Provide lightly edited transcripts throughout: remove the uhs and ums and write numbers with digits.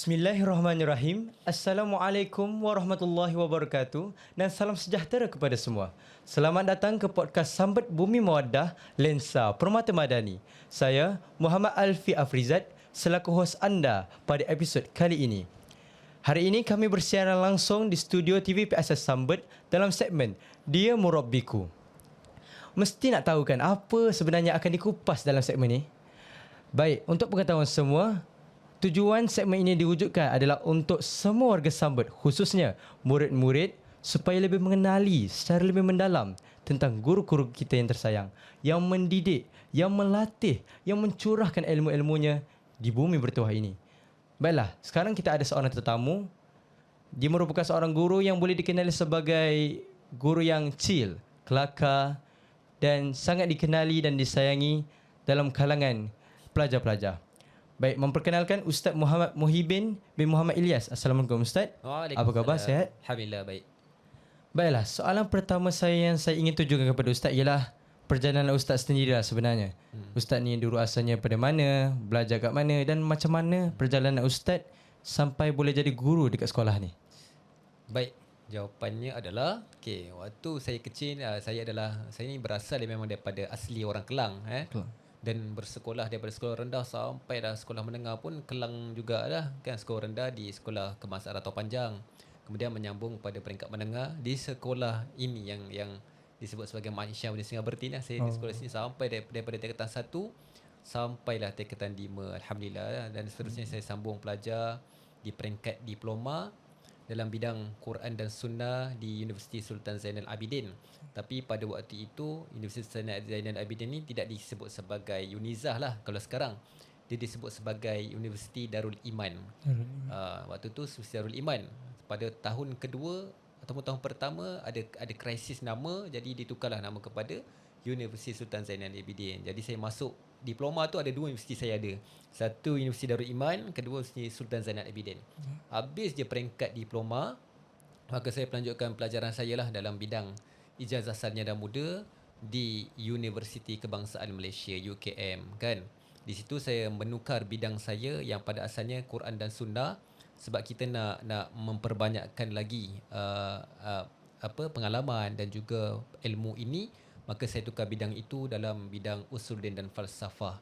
Bismillahirrahmanirrahim. Assalamualaikum warahmatullahi wabarakatuh dan salam sejahtera kepada semua. Selamat datang ke podcast Sambat Bumi Mawaddah Lensa Permata Madani. Saya Muhammad Alfi Afrizat selaku hos anda pada episod kali ini. Hari ini kami bersiaran langsung di studio TV PSS Sambat dalam segmen Dia Murabbiku. Mesti nak tahu kan apa sebenarnya akan dikupas dalam segmen ini? Baik, untuk pengetahuan semua, tujuan segmen ini diwujudkan adalah untuk semua warga Sambat, khususnya murid-murid, supaya lebih mengenali secara lebih mendalam tentang guru-guru kita yang tersayang, yang mendidik, yang melatih, yang mencurahkan ilmu-ilmunya di bumi bertuah ini. Baiklah, sekarang kita ada seorang tetamu. Dia merupakan seorang guru yang boleh dikenali sebagai guru yang chill, kelakar dan sangat dikenali dan disayangi dalam kalangan pelajar-pelajar. Baik, memperkenalkan Ustaz Muhammad Muhibin bin Muhammad Ilyas. Assalamualaikum Ustaz. Apa khabar? Sihat? Alhamdulillah, baik. Baiklah, soalan pertama yang saya ingin tunjukkan kepada Ustaz ialah perjalanan Ustaz sendirilah sebenarnya. Ustaz ni dulu asalnya pada mana, belajar kat mana dan macam mana perjalanan Ustaz sampai boleh jadi guru dekat sekolah ni? Baik, jawapannya adalah waktu saya kecil, saya ni berasal memang daripada asli orang Kelang, dan bersekolah daripada sekolah rendah sampai dah sekolah menengah pun Kelang jugalah kan. Sekolah rendah di sekolah Kemasan Ratau Panjang, kemudian menyambung pada peringkat menengah di sekolah ini yang disebut sebagai Malaysia Budi Singa Bertin. Saya di sekolah sini sampai daripada tingkatan 1 sampailah tingkatan 5, alhamdulillah, dan seterusnya saya sambung pelajar di peringkat diploma dalam bidang Quran dan Sunnah di Universiti Sultan Zainal Abidin. Tapi pada waktu itu Universiti Sultan Zainal Abidin ini tidak disebut sebagai Unizah lah kalau sekarang. Dia disebut sebagai Universiti Darul Iman. Waktu tu Universiti Darul Iman. Pada tahun kedua ataupun tahun pertama ada krisis nama, jadi ditukarlah nama kepada Universiti Sultan Zainal Abidin. Jadi saya masuk diploma tu ada 2 universiti saya ada. Satu Universiti Darul Iman, kedua Universiti Sultan Zainal Abidin. Habis je peringkat diploma, maka saya melanjutkan pelajaran saya lah dalam bidang ijazah sarjana muda di Universiti Kebangsaan Malaysia UKM kan. Di situ saya menukar bidang saya yang pada asalnya Quran dan Sunnah, sebab kita nak memperbanyakkan lagi pengalaman dan juga ilmu ini. Maka saya tukar bidang itu dalam bidang usuluddin dan falsafah,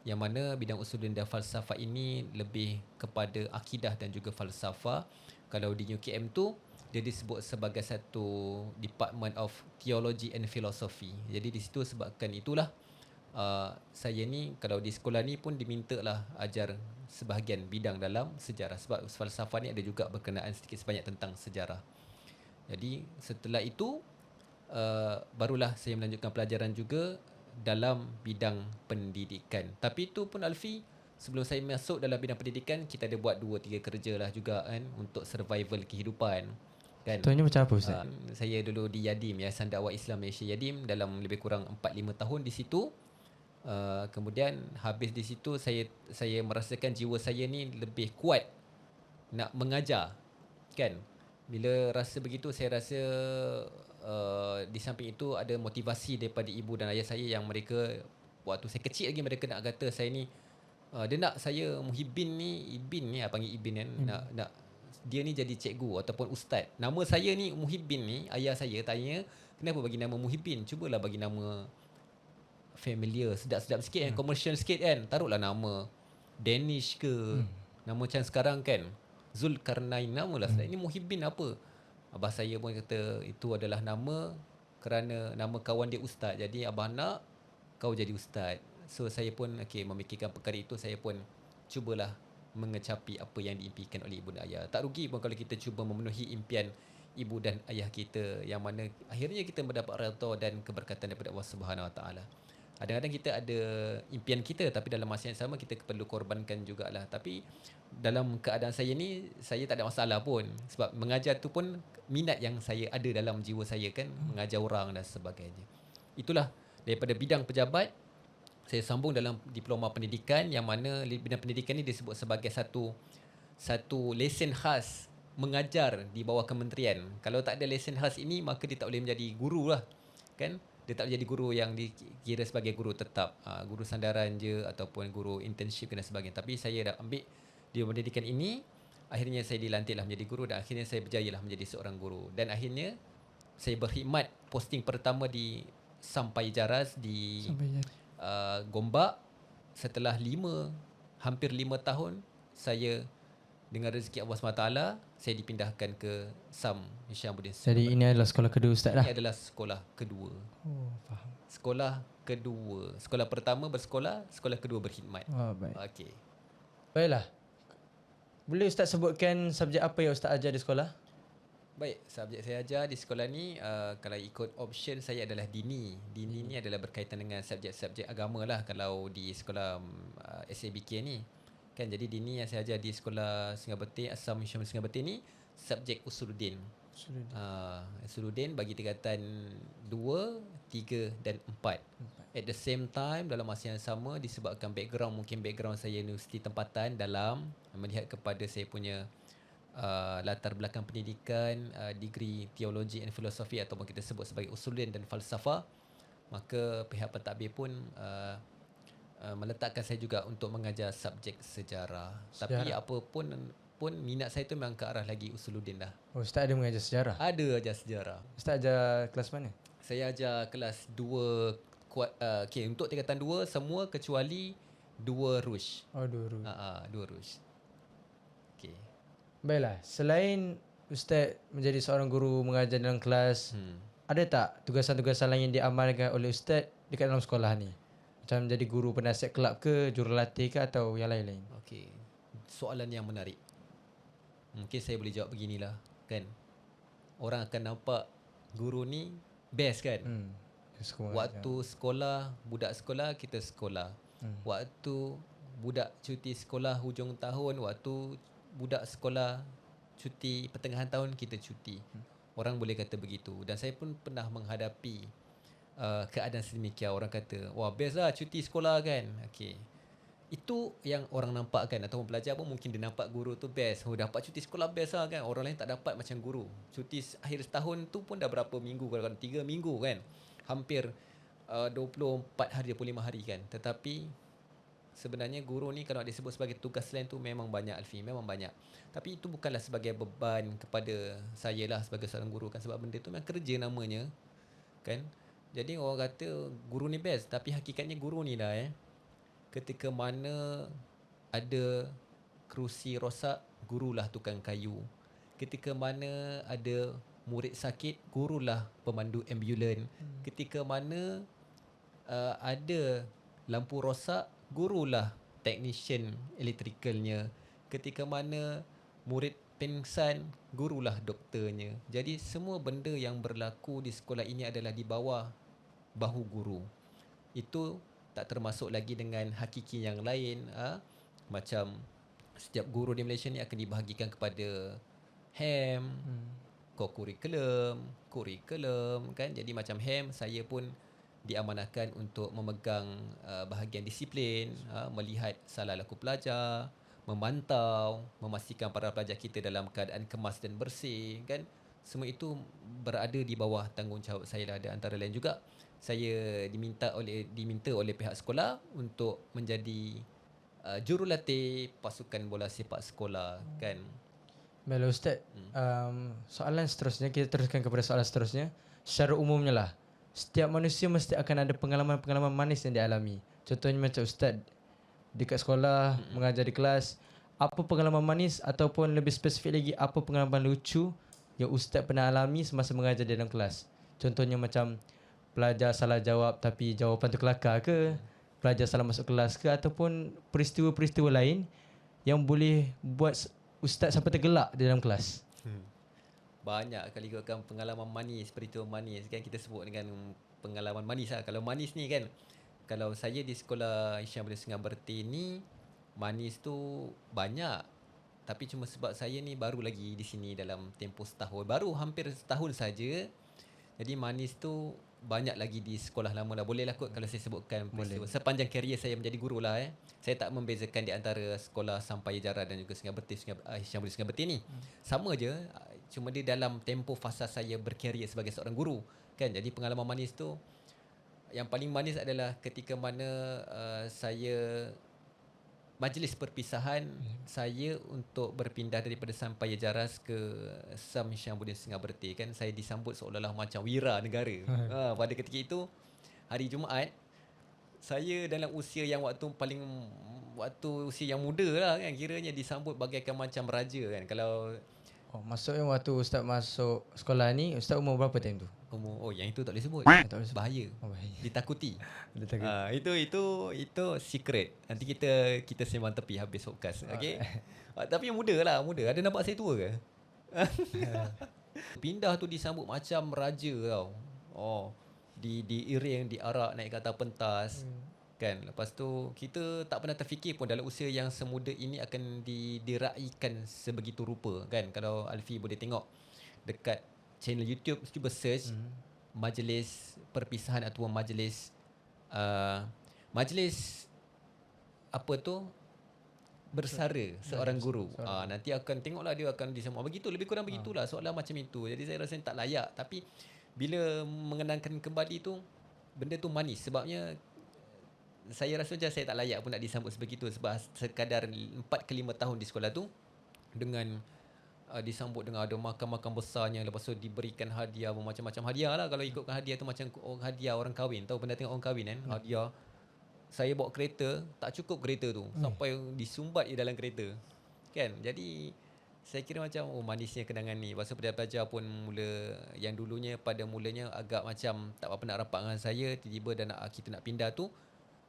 yang mana bidang usuluddin dan falsafah ini lebih kepada akidah dan juga falsafah. Kalau di UKM tu dia disebut sebagai satu Department of Theology and Philosophy. Jadi di situ sebabkan itulah saya ni kalau di sekolah ni pun diminta lah ajar sebahagian bidang dalam sejarah, sebab falsafah ni ada juga berkenaan sedikit sebanyak tentang sejarah. Jadi setelah itu barulah saya melanjutkan pelajaran juga dalam bidang pendidikan. Tapi itu pun Alfi, sebelum saya masuk dalam bidang pendidikan, kita ada buat 2-3 kerja lah juga kan, untuk survival kehidupan kan. Contohnya macam apa Ustaz? Saya dulu di Yadim, Yayasan Dakwah Islam Malaysia Yadim, dalam lebih kurang 4-5 tahun di situ. Kemudian habis di situ saya merasakan jiwa saya ni lebih kuat nak mengajar kan. Bila rasa begitu, saya rasa di samping itu ada motivasi daripada ibu dan ayah saya, yang mereka waktu saya kecil lagi mereka nak kata saya ni dia nak saya Muhibin ni, Ibin ni panggil Ibin kan, nak dia ni jadi cikgu ataupun ustaz. Nama saya ni Muhibin ni, ayah saya tanya kenapa bagi nama Muhibin, cubalah bagi nama familiar, sedap-sedap sikit kan, commercial sikit kan. Taruhlah nama Danish ke, nama macam sekarang kan, Zulkarnain, namalah ini Muhibin apa. Abah saya pun kata itu adalah nama kerana nama kawan dia ustaz, jadi abah nak kau jadi ustaz. So saya pun memikirkan perkara itu, saya pun cubalah mengecapi apa yang diimpikan oleh ibu dan ayah. Tak rugi pun kalau kita cuba memenuhi impian ibu dan ayah kita, yang mana akhirnya kita mendapat redha dan keberkatan daripada Allah Subhanahu Wa Taala. Kadang-kadang kita ada impian kita, tapi dalam masa yang sama kita perlu korbankan jugalah. Tapi dalam keadaan saya ni, saya tak ada masalah pun, sebab mengajar tu pun minat yang saya ada dalam jiwa saya kan, mengajar orang dan sebagainya. Itulah daripada bidang pejabat saya sambung dalam diploma pendidikan, yang mana bidang pendidikan ni disebut sebagai satu lesen khas mengajar di bawah kementerian. Kalau tak ada lesen khas ini, maka dia tak boleh menjadi guru lah kan. Dia tak boleh jadi guru yang dikira sebagai guru tetap, guru sandaran je ataupun guru internship dan sebagainya. Tapi saya dah ambil di pendidikan ini, akhirnya saya dilantiklah menjadi guru dan akhirnya saya berjayalah menjadi seorang guru. Dan akhirnya saya berkhidmat posting pertama di Sampai Jaraz di Sampai jadi. Gombak. Setelah hampir 5 tahun, saya dengan rezeki Allah SWT, saya dipindahkan ke SAM Hishamuddin. Jadi ini adalah sekolah kedua Ustaz lah. Ini adalah sekolah kedua. Oh, faham. Sekolah kedua. Sekolah pertama bersekolah, sekolah kedua berkhidmat. Oh, baik. Okey. Baiklah. Boleh Ustaz sebutkan subjek apa yang Ustaz ajar di sekolah? Baik, subjek saya ajar di sekolah ni, kalau ikut option saya adalah dini. Dini ni adalah berkaitan dengan subjek-subjek agama lah kalau di sekolah SABK ni. Kan, jadi dini yang saya ajar di sekolah Singapura Assam Hishamuddin Singapura ni subjek Usuluddin. Usuluddin bagi tingkatan 2, 3 dan 4. At the same time, dalam masa yang sama, disebabkan mungkin background saya universiti tempatan dalam melihat kepada saya punya latar belakang pendidikan, degree teologi and filosofi ataupun kita sebut sebagai Usuluddin dan falsafah, maka pihak pentadbir pun meletakkan saya juga untuk mengajar subjek sejarah. Tapi apa pun minat saya tu memang ke arah lagi Usuluddin dah. Oh, Ustaz ada mengajar sejarah? Ada ajar sejarah. Ustaz ajar kelas mana? Saya ajar kelas 2 okey, untuk tingkatan 2 semua kecuali 2 Rush. Oh, dulu. 2 Rush. Okey. Baiklah, selain Ustaz menjadi seorang guru mengajar dalam kelas, ada tak tugasan-tugasan lain yang diamalkan oleh Ustaz dekat dalam sekolah ni? Macam menjadi guru penasihat kelab ke, jurulatih ke atau yang lain-lain? Okey. Soalan yang menarik. Mungkin saya boleh jawab beginilah, kan. Orang akan nampak guru ni best kan. Waktu sekolah, budak sekolah, kita sekolah. Waktu budak cuti sekolah hujung tahun, waktu budak sekolah cuti pertengahan tahun, kita cuti. Orang boleh kata begitu. Dan saya pun pernah menghadapi keadaan sedemikian. Orang kata, wah best lah cuti sekolah kan. Okay. Itu yang orang nampak kan. Ataupun pelajar pun mungkin dia nampak guru tu best. Oh, dapat cuti sekolah best lah kan. Orang lain tak dapat macam guru. Cuti akhir setahun tu pun dah berapa minggu, kadang-kadang 3 minggu kan. Hampir 24 hari, 25 hari kan. Tetapi sebenarnya guru ni kalau disebut sebagai tugas lain tu memang banyak, Alfi, memang banyak. Tapi itu bukanlah sebagai beban kepada saya lah sebagai seorang guru kan. Sebab benda tu memang kerja namanya kan. Jadi orang kata guru ni best, tapi hakikatnya guru ni dah ketika mana ada kerusi rosak, gurulah tukang kayu. Ketika mana ada murid sakit, gurulah pemandu ambulan. Ketika mana ada lampu rosak, gurulah technician electricalnya. Ketika mana murid pingsan, gurulah doktornya. Jadi semua benda yang berlaku di sekolah ini adalah di bawah bahu guru. Itu tak termasuk lagi dengan hakiki yang lain. Macam setiap guru di Malaysia ni akan dibahagikan kepada HAM, kurikulum kan. Jadi macam HAM, saya pun diamanahkan untuk memegang bahagian disiplin, melihat salah laku pelajar, memantau, memastikan para pelajar kita dalam keadaan kemas dan bersih kan. Semua itu berada di bawah tanggungjawab saya lah. Dan antara lain juga saya diminta oleh pihak sekolah untuk menjadi jurulatih pasukan bola sepak sekolah kan. Baiklah Ustaz, soalan seterusnya, kita teruskan kepada soalan seterusnya. Secara umumnya lah, setiap manusia mesti akan ada pengalaman-pengalaman manis yang dialami. Contohnya macam Ustaz dekat sekolah, mengajar di kelas, apa pengalaman manis ataupun lebih spesifik lagi, apa pengalaman lucu yang Ustaz pernah alami semasa mengajar di dalam kelas? Contohnya macam pelajar salah jawab tapi jawapan tu kelakar ke, pelajar salah masuk kelas ke, ataupun peristiwa-peristiwa lain yang boleh buat Ustaz sampai tergelak di dalam kelas. Banyak kali ikutkan pengalaman manis, peristiwa manis kan, kita sebut dengan pengalaman manis lah. Kalau manis ni kan, kalau saya di sekolah Hishamuddin Singapura ni, manis tu banyak. Tapi cuma sebab saya ni baru lagi di sini dalam tempoh setahun, baru hampir setahun saja. Jadi manis tu banyak lagi di sekolah lama lah. Boleh lah kot kalau saya sebutkan peristiwa. Sepanjang karier saya menjadi guru lah Saya tak membezakan di antara sekolah Sampai Jara dan juga Hishamuddin Singapura ni. Sama je. Cuma dia dalam tempoh fasa saya berkarier sebagai seorang guru kan. Jadi pengalaman manis tu, yang paling manis adalah ketika mana saya majlis perpisahan saya untuk berpindah daripada Sampaya Jaras ke Sam Syambuddin Singa Berti kan, saya disambut seolah-olah macam wira negara. Pada ketika itu hari Jumaat, saya dalam usia yang waktu usia yang muda lah kan, kiranya disambut bagaikan macam raja kan. Kalau Maksudnya waktu Ustaz masuk sekolah ni, Ustaz umur berapa time tu? yang itu tak boleh sebut. Tak boleh sebut. Bahaya. Bahaya. Ditakuti. Dia takut. Itu secret. Nanti kita sembang tepi habis podcast. Okey. Tapi muda lah, muda. Ada nampak saya tua ke? Pindah tu disambut macam raja tau. Diiring, diarak naik ke atas pentas. Kan. Lepas tu kita tak pernah terfikir pun dalam usia yang semuda ini akan diraikan sebegitu rupa kan. Kalau Alfi boleh tengok dekat channel YouTube, cuba search majlis perpisahan ataupun majlis apa tu, bersara seorang guru. Nanti akan tengoklah dia akan disambut begitu, lebih kurang begitulah, soalan macam itu. Jadi saya rasa tak layak, tapi bila mengenangkan kembali tu, benda tu manis. Sebabnya saya rasa macam saya tak layak pun nak disambut sebegitu, sebab sekadar 4 ke 5 tahun di sekolah tu dengan disambut dengan ada makan-makan besarnya, lepas tu diberikan hadiah, macam-macam hadiah lah. Kalau ikutkan hadiah tu macam hadiah orang kahwin. Tahu pernah tengok orang kahwin kan? Hadiah. Saya bawa kereta, tak cukup kereta tu, sampai disumbat dalam kereta. Kan? Jadi saya kira macam manisnya kenangan ni. Lepas tu pelajar pun yang dulunya pada mulanya agak macam tak apa nak rapat dengan saya, tiba-tiba kita nak pindah tu,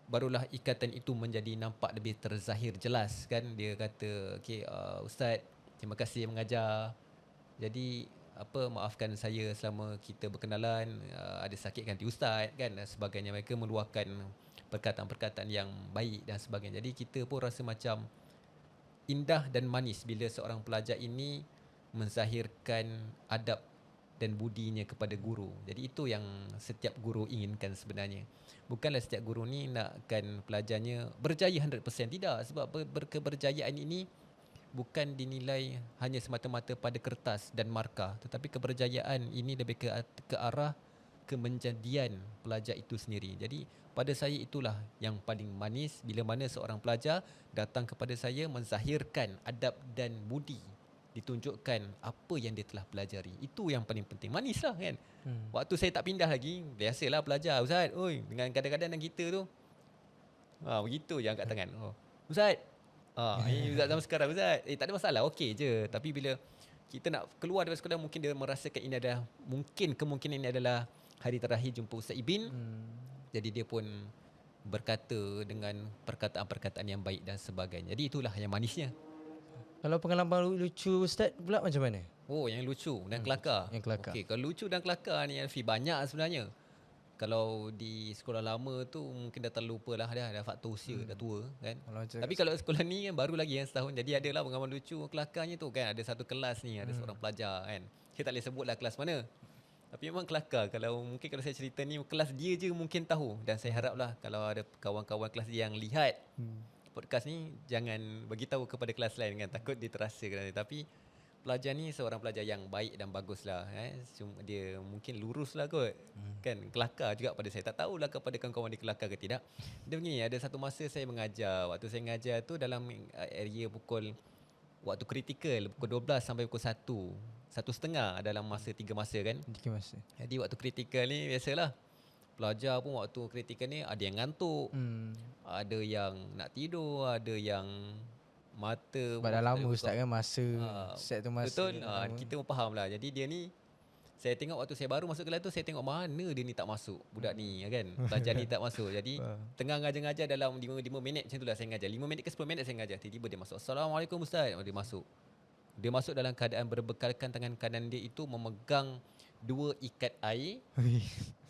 barulah ikatan itu menjadi nampak lebih terzahir jelas kan. Dia kata, "Okey, Ustaz, terima kasih mengajar. Jadi maafkan saya selama kita berkenalan, ada sakitkan hati Ustaz," kan, dan sebagainya. Mereka meluahkan perkataan-perkataan yang baik dan sebagainya. Jadi kita pun rasa macam indah dan manis bila seorang pelajar ini menzahirkan adab dan budinya kepada guru. Jadi itu yang setiap guru inginkan sebenarnya. Bukanlah setiap guru ni nakkan pelajarnya berjaya 100%. Tidak, sebab keberjayaan ini bukan dinilai hanya semata-mata pada kertas dan markah, tetapi keberjayaan ini lebih ke arah kemenjadian pelajar itu sendiri. Jadi pada saya itulah yang paling manis, bila mana seorang pelajar datang kepada saya menzahirkan adab dan budi, ditunjukkan apa yang dia telah pelajari. Itu yang paling penting. Manis lah kan. Waktu saya tak pindah lagi, biasalah pelajar, "Ustaz, oi," dengan kadang-kadang dengan kita tu begitu je angkat tangan. "Ustaz, ini Ustaz zaman sekarang, Ustaz." Tak ada masalah, okey je. Tapi bila kita nak keluar dari sekolah, mungkin dia merasakan ini adalah, kemungkinan ini adalah hari terakhir jumpa Ustaz Ibin. Jadi dia pun berkata dengan perkataan-perkataan yang baik dan sebagainya. Jadi itulah yang manisnya. Kalau pengalaman lucu Ustaz pula macam mana? Yang lucu dan kelakar. Yang kelakar. Okey, kalau lucu dan kelakar ni Alfi, banyak sebenarnya. Kalau di sekolah lama tu mungkin dah terlupa lah, dah faktor usia, dah tua kan. Tapi kalau sekolah ni kan baru lagi yang setahun, jadi adalah pengalaman lucu kelakarnya tu kan. Ada satu kelas ni, ada seorang pelajar kan. Saya tak boleh sebutlah kelas mana. Tapi memang kelakar. Kalau saya cerita ni, kelas dia je mungkin tahu. Dan saya haraplah kalau ada kawan-kawan kelas dia yang lihat podcast ni, jangan beritahu kepada kelas lain kan, takut dia terasa kan. Tapi pelajar ni seorang pelajar yang baik dan bagus lah. Cuma dia mungkin lurus lah kot. Kan, kelakar juga pada saya. Tak tahulah kepada kawan-kawan dia kelakar ke tidak. Dia begini, ada satu masa saya mengajar. Waktu saya mengajar tu dalam area waktu kritikal, pukul 12 sampai pukul 1. 1.30 dalam masa 3 masa kan. 3 masa. Jadi waktu kritikal ni biasalah, pelajar pun waktu kritikal ni ada yang ngantuk, ada yang nak tidur, ada yang mata. Sebab dah lama Ustaz kan, masa set tu masa. Betul. Kita pun faham lah. Jadi dia ni, saya tengok waktu saya baru masuk kelas tu, saya tengok mana dia ni tak masuk, budak ni kan. Pelajar ni tak masuk. Jadi tengah ngajar-ngajar dalam 5 minit macam tu lah saya ngajar. 5 minit ke 10 minit saya ngajar. Tiba-tiba dia masuk. "Assalamualaikum Ustaz." Dia masuk. Dia masuk dalam keadaan berbekalkan tangan kanan dia itu memegang 2 ikat air.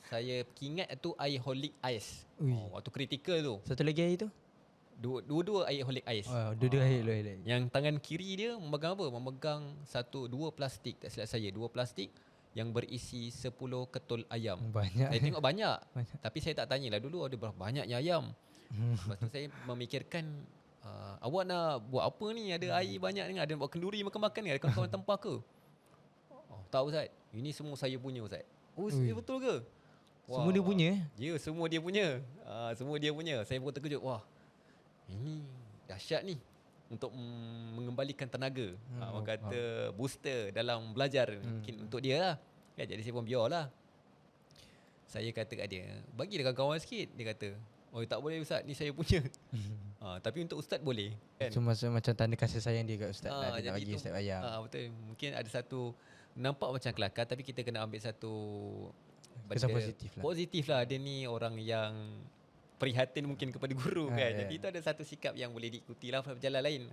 Saya ingat tu air Holik Ice. Waktu kritikal tu. Satu lagi air tu? Dua air Holik Ice. Dua air lagi. Yang tangan kiri dia memegang apa? Memegang 2 plastik, tak silap saya, 2 plastik yang berisi 10 ketul ayam. Banyak. Saya tengok banyak. Tapi saya tak tanyalah dulu ada berapa banyaknya ayam. Lepas tu saya memikirkan, awak nak buat apa ni? Ada air banyak ni, ada buat kenduri makan-makan ni, ada kawan-kawan tempah ke? Tak Ustaz, ini semua saya punya Ustaz. Betul ke? Semua dia punya? Ya, semua dia punya. Semua dia punya. Saya pun terkejut. Wah, ini dahsyat ni untuk mengembalikan tenaga. Orang kata booster dalam belajar mungkin untuk dia lah. Kan, jadi saya pun biarlah. Saya kata kat dia, bagi dekat kawan sikit. Dia kata, oh tak boleh ustaz, ni saya punya. Tapi untuk ustaz boleh. Kan? Itu macam tanda kasih sayang dia kat ustaz lah. Dia jadi nak bagi itu, ustaz bayar. betul. Mungkin ada satu, nampak macam kelakar, tapi kita kena ambil satu kesan positif lah. Positif lah. Dia ni orang yang prihatin mungkin kepada guru kan. Jadi itu ada satu sikap yang boleh diikuti lah berjalan lain.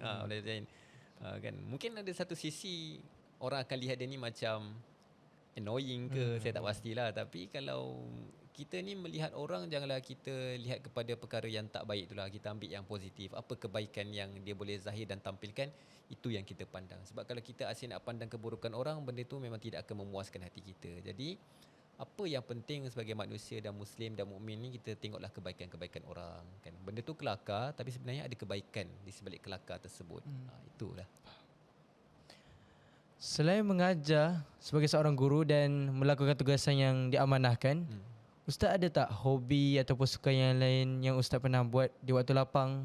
Kan. Mungkin ada satu sisi orang akan lihat dia ni macam annoying ke, saya tak pastilah. Tapi kalau kita ni melihat orang, janganlah kita lihat kepada perkara yang tak baik itulah. Kita ambil yang positif. Apa kebaikan yang dia boleh zahir dan tampilkan, itu yang kita pandang. Sebab kalau kita asyik nak pandang keburukan orang, benda tu memang tidak akan memuaskan hati kita. Jadi apa yang penting sebagai manusia dan Muslim dan mukmin ni, kita tengoklah kebaikan-kebaikan orang kan. Benda tu kelakar, tapi sebenarnya ada kebaikan di sebalik kelakar tersebut. Itulah. Selain mengajar sebagai seorang guru dan melakukan tugasan yang diamanahkan, Ustaz ada tak hobi ataupun sukan yang lain yang Ustaz pernah buat di waktu lapang?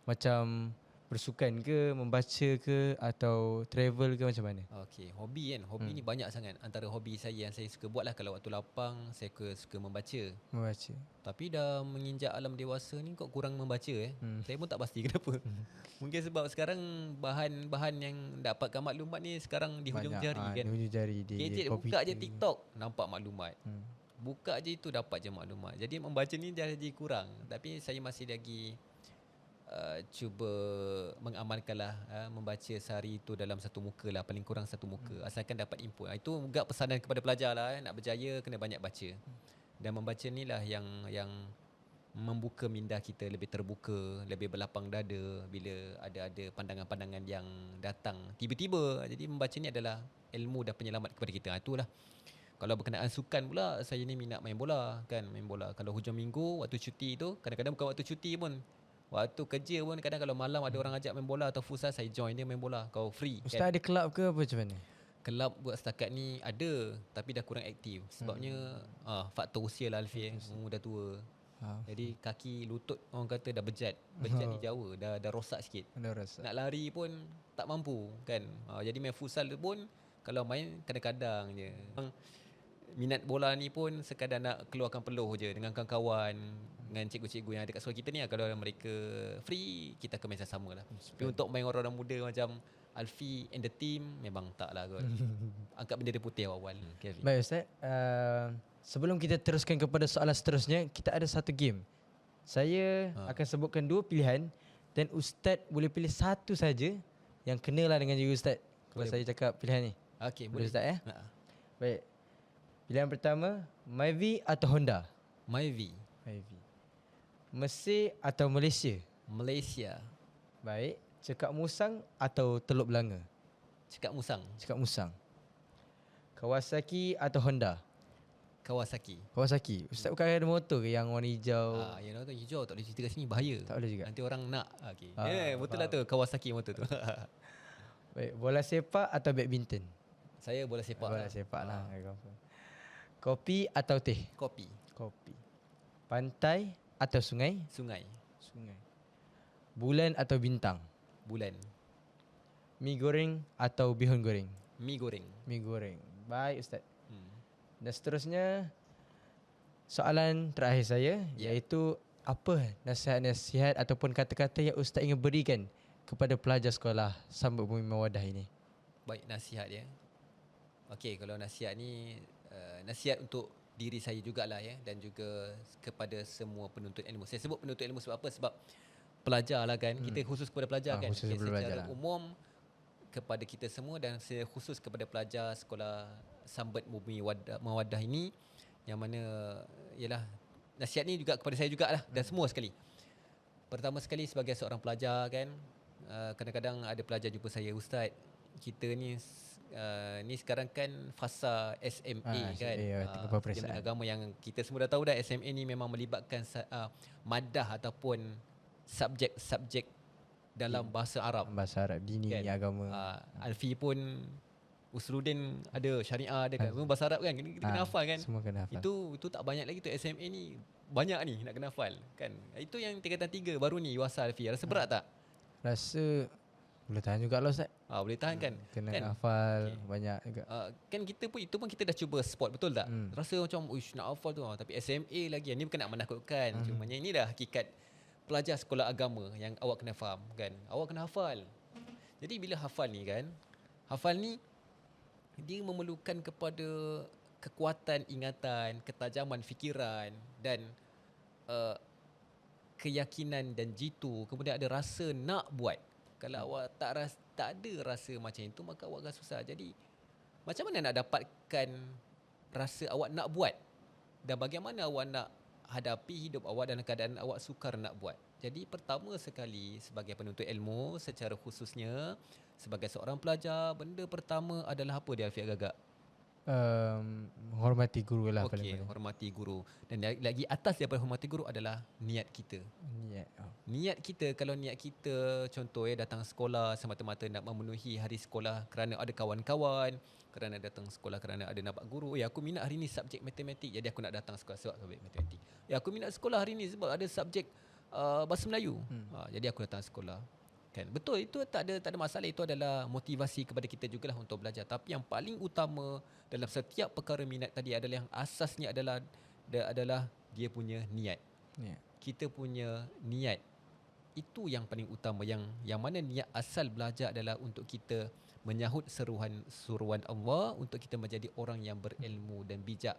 Macam bersukan ke, membaca ke, atau travel ke, macam mana? Okey, hobi kan. Hobi ni banyak sangat. Antara hobi saya yang saya suka buat lah kalau waktu lapang, saya suka membaca. Membaca. Tapi dah menginjak alam dewasa ni kok kurang membaca Saya pun tak pasti kenapa. Mungkin sebab sekarang bahan-bahan yang dapatkan maklumat ni sekarang di hujung jari kan. Di hujung jari. Kecil buka je TikTok, nampak maklumat. Buka je itu, dapat je maklumat. Jadi membaca ni dah jadi kurang. Tapi saya masih lagi cuba mengamalkanlah membaca sehari itu dalam satu muka lah, paling kurang satu muka, asalkan dapat input. Itu juga pesanan kepada pelajar lah, nak berjaya kena banyak baca. Dan membaca ni lah yang membuka minda kita lebih terbuka, lebih berlapang dada bila ada pandangan-pandangan yang datang tiba-tiba. Jadi membaca ni adalah ilmu dan penyelamat kepada kita. Itulah. Kalau berkenaan sukan pula, saya ni minat main bola kan, main bola. Kalau hujung minggu waktu cuti tu, kadang-kadang bukan waktu cuti pun, waktu kerja pun, kadang kalau malam ada orang ajak main bola atau futsal, saya join dia main bola. Kau free Ustaz kan? ada kelab ke apa macam mana? Kelab buat setakat ni ada, tapi dah kurang aktif. Sebabnya faktor usia lah Alfi, umur dah tua. Jadi kaki lutut orang kata dah bejat di Jawa, dah rosak sikit. Dah rosak. Nak lari pun tak mampu kan. Jadi main futsal pun kalau main kadang-kadang je. Minat bola ni pun sekadar nak keluarkan peluh je dengan kawan-kawan, dengan cikgu-cikgu yang ada kat sekolah kita ni lah. Kalau mereka free, kita akan main sama lah. Tapi untuk main orang-orang muda macam Alfi and the team, memang tak lah kot. Angkat bendera putih awal-awal. Baik Ustaz, sebelum kita teruskan kepada soalan seterusnya, kita ada satu game. Saya akan sebutkan dua pilihan dan Ustaz boleh pilih satu saja yang kenalah dengan diri Ustaz. Kalau saya cakap pilihan ni. Okey, boleh boleh Ustaz Baik. Pilihan pertama, Myvi atau Honda? Myvi. Mesir atau Malaysia? Malaysia. Baik. Cekak Musang atau Teluk Belanga? Cekak Musang. Cekak Musang. Kawasaki atau Honda? Kawasaki. Ustaz bukan ada motor ke yang warna hijau? Yang warna hijau tak boleh cerita kat sini, bahaya. Tak boleh juga. Nanti orang nak. Okey. Betul lah tu, Kawasaki motor tu. Baik. Bola sepak atau badminton? Saya bola sepak. Bola sepak lah. Kopi atau teh? Kopi. Pantai atau sungai? Sungai. Bulan atau bintang? Bulan. Mi goreng atau bihun goreng? Mi goreng. Baik Ustaz. Dan seterusnya, soalan terakhir saya, iaitu apa nasihat-nasihat ataupun kata-kata yang Ustaz ingin berikan kepada pelajar sekolah Sambut Bumi Mawadah ini? Baik, nasihat ya. Okey, kalau nasihat ni nasihat untuk diri saya jugalah dan juga kepada semua penuntut ilmu. Saya sebut penuntut ilmu sebab apa? Sebab pelajar lah kan. Kita khusus kepada pelajar kan. Khusus kepada secara pelajar umum kepada kita semua, dan saya khusus kepada pelajar sekolah Sambut Bumi Mawadah ini, yang mana ialah nasihat ni juga kepada saya jugalah dan semua sekali. Pertama sekali sebagai seorang pelajar kan, kadang-kadang ada pelajar jumpa saya, ustaz, kita ni sekarang kan fasa SMA kan, ilmu agama yang kita semua dah tahu dah. SMA ni memang melibatkan madah ataupun subjek dalam bahasa Arab. Bahasa Arab, dini, kan? Agama. Alfi pun, Usluddin ada syariah, ada kan, bahasa Arab kan, kita kena hafal kan. Semua kena hafal. Itu tak banyak lagi tu. SMA ni banyak ni nak kena hafal kan. Itu yang tingkatan 3 baru ni, Yuasa Alfi. Rasa berat tak? Rasa boleh tahan juga lah Ustaz. Boleh tahan kan? Kena Kan? hafal banyak juga. Kan kita pun itu pun kita dah cuba spot, betul tak? Rasa macam uish nak hafal tu, tapi SMA lagi. Ni bukan nak menakutkan, cumanya ini dah hakikat pelajar sekolah agama yang awak kena faham kan. Awak kena hafal. Jadi bila hafal ni kan, hafal ni dia memerlukan kepada kekuatan ingatan, ketajaman fikiran dan keyakinan dan jitu, kemudian ada rasa nak buat. Kalau awak tak ada rasa macam itu, maka awak akan susah. Jadi macam mana nak dapatkan rasa awak nak buat, dan bagaimana awak nak hadapi hidup awak dalam keadaan awak sukar nak buat. Jadi pertama sekali sebagai penuntut ilmu, secara khususnya sebagai seorang pelajar, benda pertama adalah apa dia, Alfiq Gagak? Menghormati guru lah paling Okey, penting. hormati guru. Dan lagi atas daripada hormati guru adalah niat kita. Niat kita, kalau niat kita contoh datang sekolah semata-mata nak memenuhi hari sekolah kerana ada kawan-kawan, kerana datang sekolah kerana ada nampak guru, aku minat hari ni subjek matematik, jadi aku nak datang sekolah sebab subjek matematik. Aku minat sekolah hari ni sebab ada subjek bahasa Melayu. Jadi aku datang sekolah. Kan? Betul, itu tak ada masalah, itu adalah motivasi kepada kita jugalah untuk belajar. Tapi yang paling utama dalam setiap perkara minat tadi adalah, yang asasnya adalah dia punya niat. Kita punya niat itu yang paling utama, yang mana niat asal belajar adalah untuk kita menyahut suruhan Allah, untuk kita menjadi orang yang berilmu dan bijak,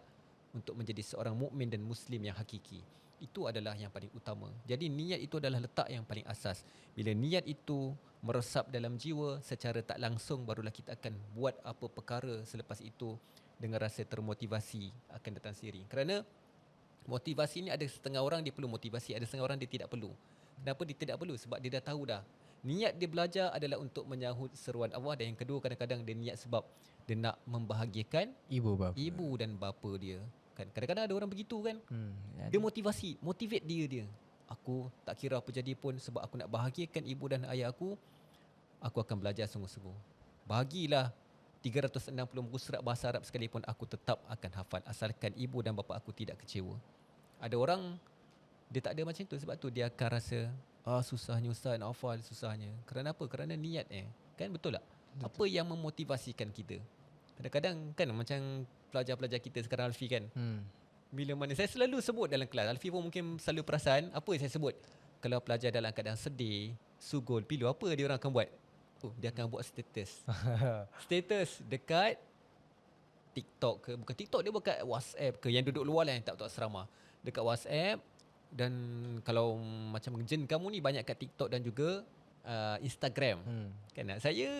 untuk menjadi seorang mukmin dan muslim yang hakiki. Itu adalah yang paling utama. Jadi niat itu adalah letak yang paling asas. Bila niat itu meresap dalam jiwa, secara tak langsung barulah kita akan buat apa perkara selepas itu dengan rasa termotivasi akan datang sendiri. Kerana motivasi ni ada setengah orang dia perlu motivasi, ada setengah orang dia tidak perlu. Kenapa dia tidak perlu? Sebab dia dah tahu dah. Niat dia belajar adalah untuk menyahut seruan Allah, dan yang kedua kadang-kadang dia niat sebab dia nak membahagiakan ibu dan bapa dia. Kan kadang-kadang ada orang begitu kan. Dia motivate dia. Aku tak kira apa jadi pun, sebab aku nak bahagiakan ibu dan ayah aku akan belajar sungguh-sungguh. Bahagilah 360 muka surat bahasa Arab sekalipun, aku tetap akan hafal asalkan ibu dan bapa aku tidak kecewa. Ada orang dia tak ada macam tu, sebab tu dia akan rasa susahnya ustaz nak hafal, susahnya. Kerana apa? Kerana niat kan, betul tak? Betul. Apa yang memotivasikan kita? Kadang-kadang kan macam pelajar-pelajar kita sekarang, Alfi kan, bila mana saya selalu sebut dalam kelas, Alfi pun mungkin selalu perasan apa yang saya sebut. Kalau pelajar dalam keadaan sedih, sugul, pilu, apa dia orang akan buat? Dia akan buat status. Status dekat TikTok ke, bukan TikTok, dia buat kat WhatsApp ke, yang duduk luar lah, yang tak asrama, dekat WhatsApp. Dan kalau macam jin kamu ni banyak kat TikTok dan juga Instagram. Kan saya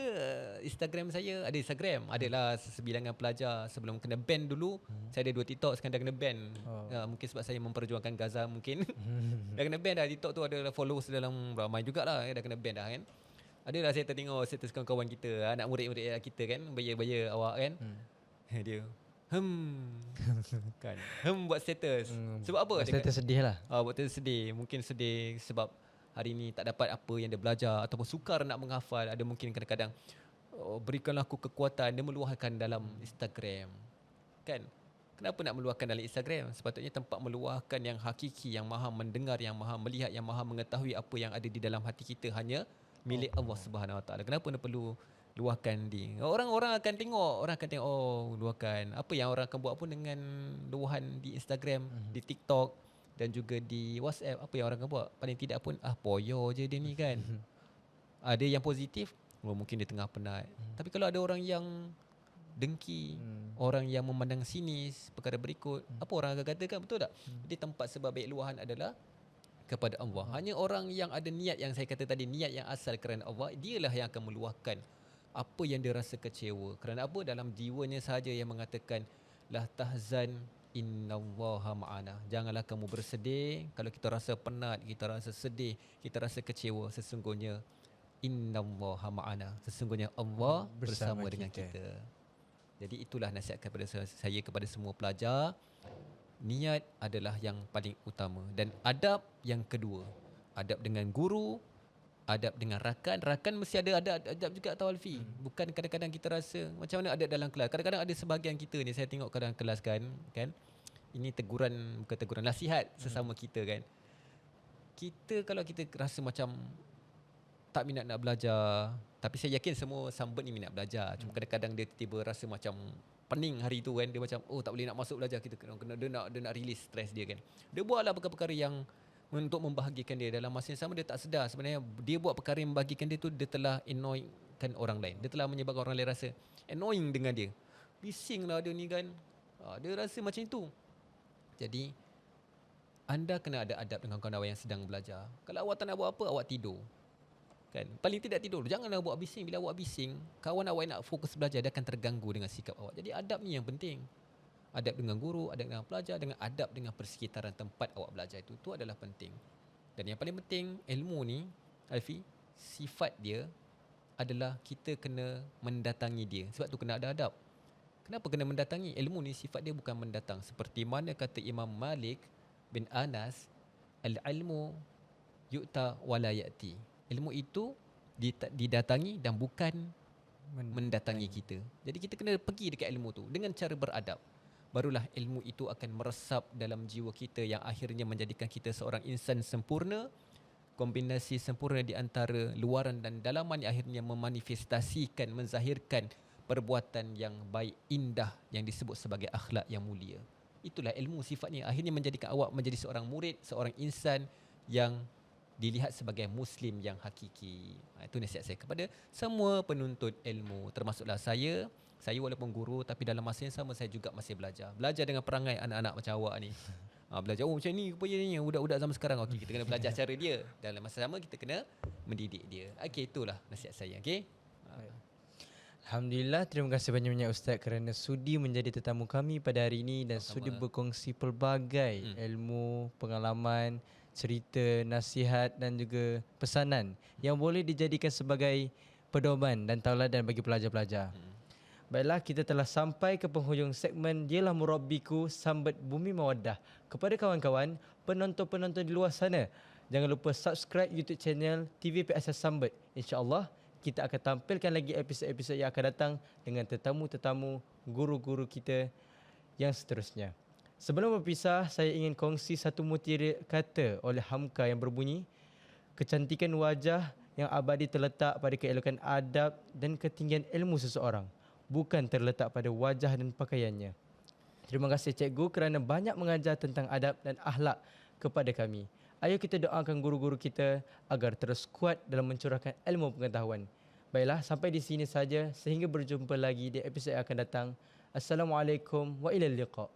Instagram saya ada Instagram, adalah sebilangan pelajar sebelum kena ban dulu. Saya ada 2 TikTok, sekarang dah kena ban. Mungkin sebab saya memperjuangkan Gaza mungkin. Dah kena ban dah. TikTok tu ada followers dalam ramai jugalah, dah kena ban dah kan. Adalah saya tengok status kawan-kawan kita, anak murid-murid kita kan, baya-baya awak kan. Dia kan buat status. Sebab apa? Status sedih lah. Buat status sedih. Mungkin sedih sebab hari ni tak dapat apa yang dia belajar, ataupun sukar nak menghafal. Ada mungkin kadang-kadang berikanlah aku kekuatan, dia meluahkan dalam Instagram. Kan? Kenapa nak meluahkan dalam Instagram? Sepatutnya tempat meluahkan yang hakiki, yang maha mendengar, yang maha melihat, yang maha mengetahui apa yang ada di dalam hati kita, hanya milik Allah Subhanahu Wa Taala. Kenapa nak perlu luahkan di orang-orang akan tengok, luahkan. Apa yang orang akan buat pun dengan luahan di Instagram, di TikTok dan juga di WhatsApp, apa yang orang akan buat? Paling tidak pun poyo je dia ni kan. Ada yang positif, mungkin dia tengah penat. Tapi kalau ada orang yang dengki, orang yang memandang sinis perkara berikut, apa orang akan katakan, betul tak? Jadi tempat sebaik luahan adalah kepada Allah. Hanya orang yang ada niat, yang saya kata tadi, niat yang asal kerana Allah, dialah yang akan meluahkan apa yang dia rasa kecewa. Kerana apa? Dalam jiwanya sahaja yang mengatakan la tahzan innallaha ma'ana. Janganlah kamu bersedih. Kalau kita rasa penat, kita rasa sedih, kita rasa kecewa, sesungguhnya innallaha ma'ana, sesungguhnya Allah bersama dengan kita. Jadi itulah nasihat kepada saya kepada semua pelajar. Niat adalah yang paling utama, dan adab yang kedua. Adab dengan guru, adab dengan rakan. Rakan mesti ada adab juga tau Alfi. Bukan kadang-kadang kita rasa macam mana adab dalam kelas. Kadang-kadang ada sebahagian kita ni, saya tengok kadang kelas kan. Ini teguran, bukan teguran, nasihat sesama kita kan. Kita kalau kita rasa macam tak minat nak belajar. Tapi saya yakin semua Sunbird ni minat belajar. Cuma kadang-kadang dia tiba rasa macam pening hari tu kan. Dia macam tak boleh nak masuk belajar, kita kena dia nak release stres dia kan. Dia buatlah perkara-perkara yang untuk membahagikan dia. Dalam masa yang sama dia tak sedar sebenarnya dia buat perkara yang membahagikan dia tu, dia telah annoykan orang lain. Dia telah menyebabkan orang lain rasa annoying dengan dia. Bising lah dia ni kan. Dia rasa macam itu. Jadi anda kena ada adab dengan kawan awak yang sedang belajar. Kalau awak tak nak buat apa, awak tidur. Kan? Paling tidak tidur. Janganlah buat bising. Bila awak bising, kawan awak nak fokus belajar, dia akan terganggu dengan sikap awak. Jadi adab ni yang penting. Adab dengan guru, adab dengan pelajar, dengan adab dengan persekitaran tempat awak belajar itu adalah penting. Dan yang paling penting, ilmu ni, Alfi, sifat dia adalah kita kena mendatangi dia. Sebab tu kena ada adab. Kenapa kena mendatangi? Ilmu ni sifat dia bukan mendatang. Seperti mana kata Imam Malik bin Anas, al-ilmu yu'ta wala ya'ti. Ilmu itu didatangi dan bukan mendatangi kita. Jadi kita kena pergi dekat ilmu tu dengan cara beradab. Barulah ilmu itu akan meresap dalam jiwa kita yang akhirnya menjadikan kita seorang insan sempurna. Kombinasi sempurna di antara luaran dan dalaman yang akhirnya memanifestasikan, menzahirkan perbuatan yang baik, indah yang disebut sebagai akhlak yang mulia. Itulah ilmu sifatnya. Akhirnya menjadikan awak menjadi seorang murid, seorang insan yang dilihat sebagai Muslim yang hakiki. Itu nasihat saya kepada semua penuntut ilmu. Termasuklah saya. Saya walaupun guru, tapi dalam masa yang sama saya juga masih belajar. Belajar dengan perangai anak-anak macam awak ni. Belajar, macam ni rupanya budak-budak zaman sekarang. Okey, kita kena belajar cara dia. Dalam masa sama kita kena mendidik dia. Okey, itulah nasihat saya. Okey. Alhamdulillah, terima kasih banyak-banyak Ustaz kerana sudi menjadi tetamu kami pada hari ini dan Sama-sama. sudi berkongsi pelbagai ilmu, pengalaman, cerita, nasihat dan juga pesanan yang boleh dijadikan sebagai pedoman dan tauladan bagi pelajar-pelajar. Baiklah, kita telah sampai ke penghujung segmen Yelah Murabbiku Sambat Bumi Mawaddah. Kepada kawan-kawan, penonton-penonton di luar sana, jangan lupa subscribe YouTube channel TV PSS Sambat. InsyaAllah, kita akan tampilkan lagi episod-episod yang akan datang dengan tetamu-tetamu guru-guru kita yang seterusnya. Sebelum berpisah, saya ingin kongsi satu mutiara kata oleh Hamka yang berbunyi, kecantikan wajah yang abadi terletak pada keelokan adab dan ketinggian ilmu seseorang, bukan terletak pada wajah dan pakaiannya. Terima kasih cikgu kerana banyak mengajar tentang adab dan akhlak kepada kami. Ayo kita doakan guru-guru kita agar terus kuat dalam mencurahkan ilmu pengetahuan. Baiklah, sampai di sini saja sehingga berjumpa lagi di episod yang akan datang. Assalamualaikum wa ilal liqa.